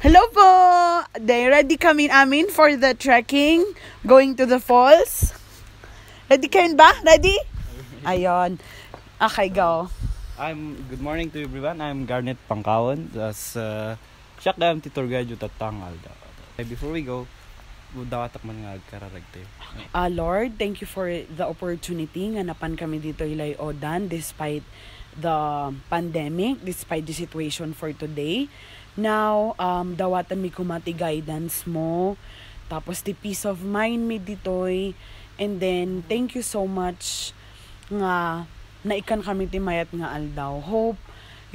Hello po! They ready kami amin for the trekking, going to the falls. Ready kayo ba? Ready? Ayon. Okay, go. Good morning to everyone. I'm Garnet Pangkaon. Siyak na ang titur guide yung tatangal. Before we go, dawatak man nga kararagte. Lord, thank you for the opportunity nga napan kami dito LAY-ODAN despite the pandemic, despite the situation for today. Now, dawatan mi kumati guidance mo. Tapos the peace of mind mi ditoy. And then, thank you so much nga naikan kami timayat nga aldaw. Hope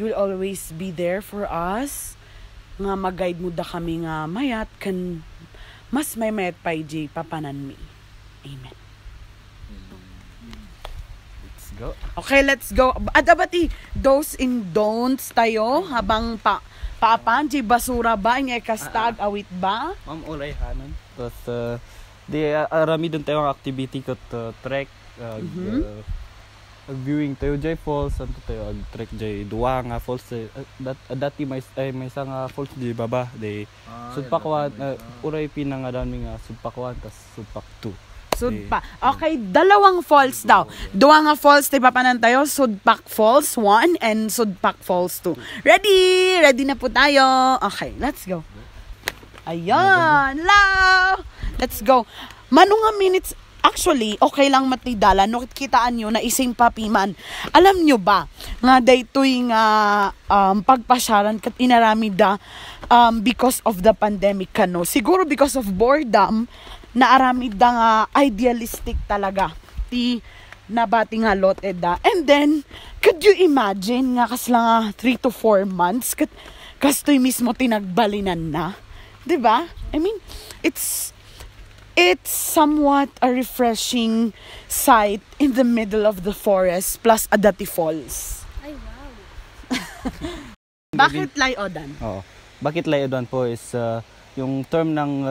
you will always be there for us. Nga mag-guide mo da kami nga mayat kan mas may mayat pa papanan mi. Amen. Let's go. Okay, let's go. Adabati, do's and don'ts tayo habang paapan, di basura ba? Inya kastag, awit ba? Ma'am, ulay hanon. Tapos, arami doon tayo ang activity ko to trek, viewing tayo jay falls, anto tayo trek jay duwa nga falls. Dati may isang falls di baba, di Sodpac uray pinangadan mi nga Sodpac 1 tas Sodpac 2. Sodpac. Okay, dalawang falls daw. Duwa nga falls, tayo papanan tayo. Sodpac Falls 1 and Sodpac Falls 2. Ready? Ready na po tayo. Okay, let's go. Ayan. Love! Let's go. Manong minutes, actually, okay lang matidala. No, kitaan nyo na ising papiman. Alam nyo ba, nga daytoy nga pagpasyaran kat inarami da because of the pandemic kano. Siguro because of boredom, naaramid da nga idealistic talaga ti nabati nga lote da. And then could you imagine nga kasla nga 3 to 4 months kastoy mismo tinagbalinan na, 'di ba? I mean, it's somewhat a refreshing sight in the middle of the forest plus Adati Falls. Ay, wow. Bakit LAY-ODAN? Oo. Bakit LAY-ODAN po is yung term ng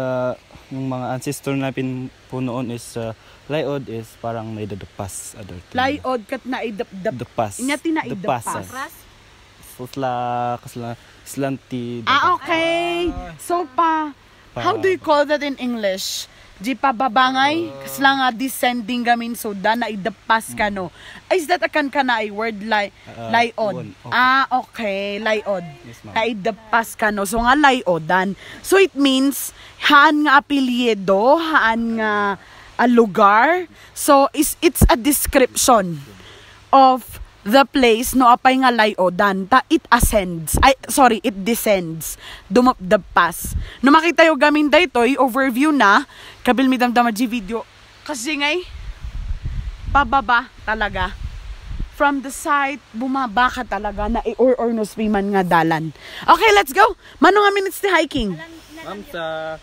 yung mga ancestor natin po noon is LAY-OD is parang naidadapas. LAY-OD kat na dapas. Inya tinaidapas. Kasla slanti. Okay. So how do you call that in English? Di pa babangay? Kasla nga descending gamin so da naidapas ka no. Is that a kan na ay word LAY-OD? Okay. LAY-OD. Yes, naidapas ka no. So nga LAY-ODAN. So it means haan nga apelyido, haan nga lugar. So it's a description of the place no apay nga LAY-ODAN ta it ascends. It descends. Dumap the pass. No makita yo gamin daytoy overview na kabil mi damdama di video kasi ngay pababa talaga. From the side, bumaba ka talaga na i-or-nos man nga dalan. Okay, let's go. Mano nga minutes ti hiking? Ma'am, sa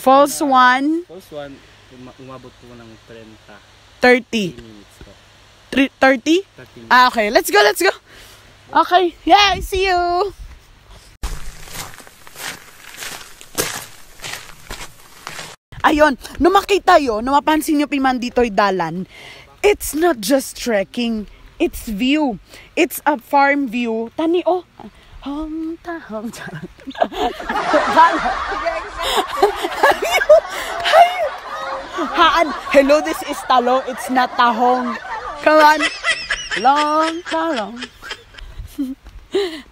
Falls 1. Falls 1, umabot po ng 30 30. minutes ko. 30? 30 minutes. Okay, let's go. Okay, yeah, I see you. Ayun, no makita yo, no mapansin nyo piman dito'y dalan, it's not just trekking. It's view. It's a farm view. Tani, oh. Hello, this is talong. It's not tahong. Come on. Long, talong.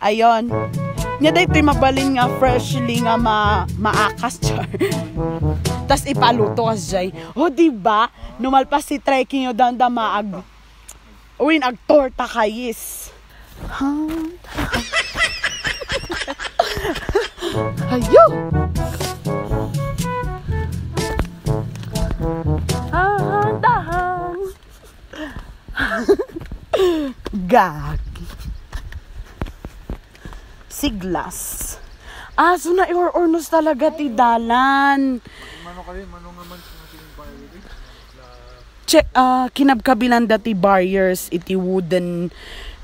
Ayon. Nya daytoy mabalin nga freshly nga maakas char. Tas ipaluto kas jay. Oh, diba? Numalpas si trekking yo down da maag. Uwin ag torta kayis. Ayo. Dahan. Gag. Siglas. So na or-ornos talaga ti dalan. Mano naman Check, kinabkabilan dati barriers, iti wooden,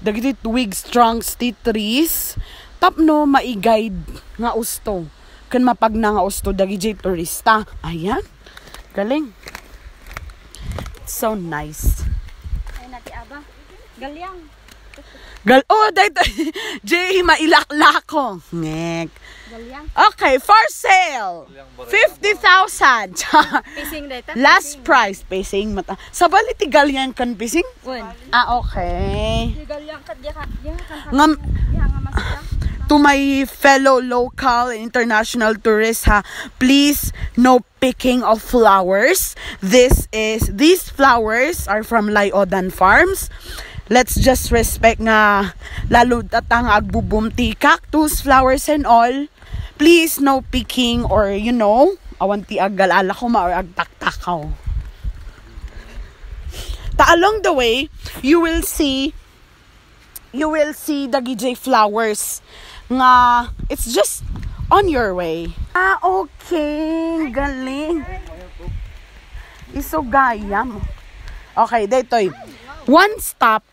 dagiti twigs, trunks, ti trees, tapno maiguide nga usto. Kan mapagna nga usto, dagiti turista. Ayan, galing. It's so nice. Ay, nati aba. Galyang. Dahito, Jay, mailakla ko. Ngek. Galyang. Okay, for sale. 50,000. Pising data. Last price, pising mata. Sa baliti galyang kan pising? Wen. Okay. Galyang kat diya kan. Ngam, Diya nga masya. to my fellow local and international tourists, please no picking of flowers. These flowers are from LAY-ODAN farms. Let's just respect nga lalo tatang agbubumti cactus, flowers and all. Please no picking or awanti aggalala ko or agtaktakaw. Along the way, you will see the GJ flowers nga it's just on your way. Okay, galing. Isogayam. Okay, daytoy. One stop.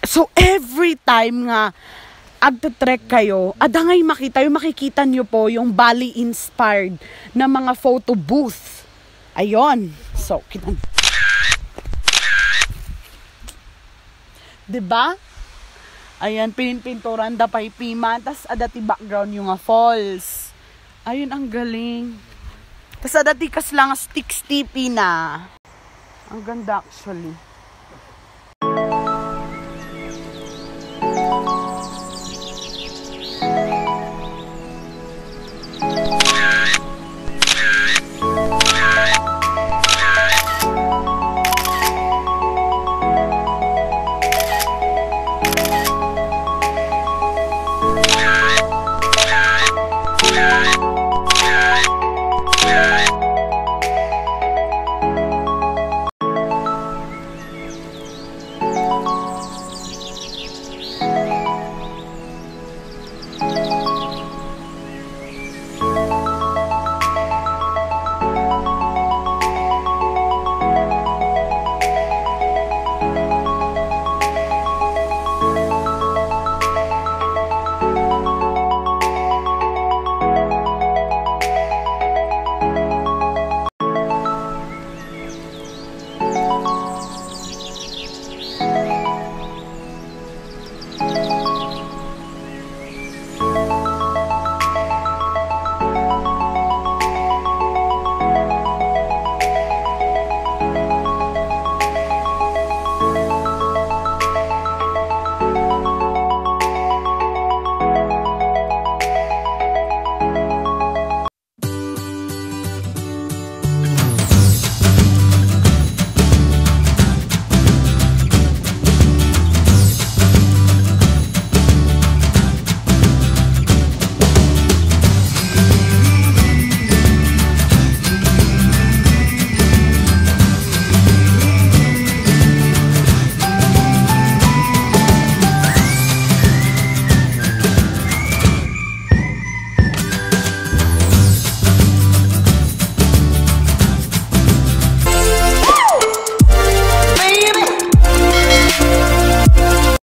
So every time nga agta-trek kayo, adangay makikita nyo po yung Bali inspired na mga photo booth. Ayon. So, kita. Diba? Ayan, pinturan da pay pima, tas adati background yung falls. Ayun, ang galing. Tas adati kas lang sticks tipi na. Ang ganda actually.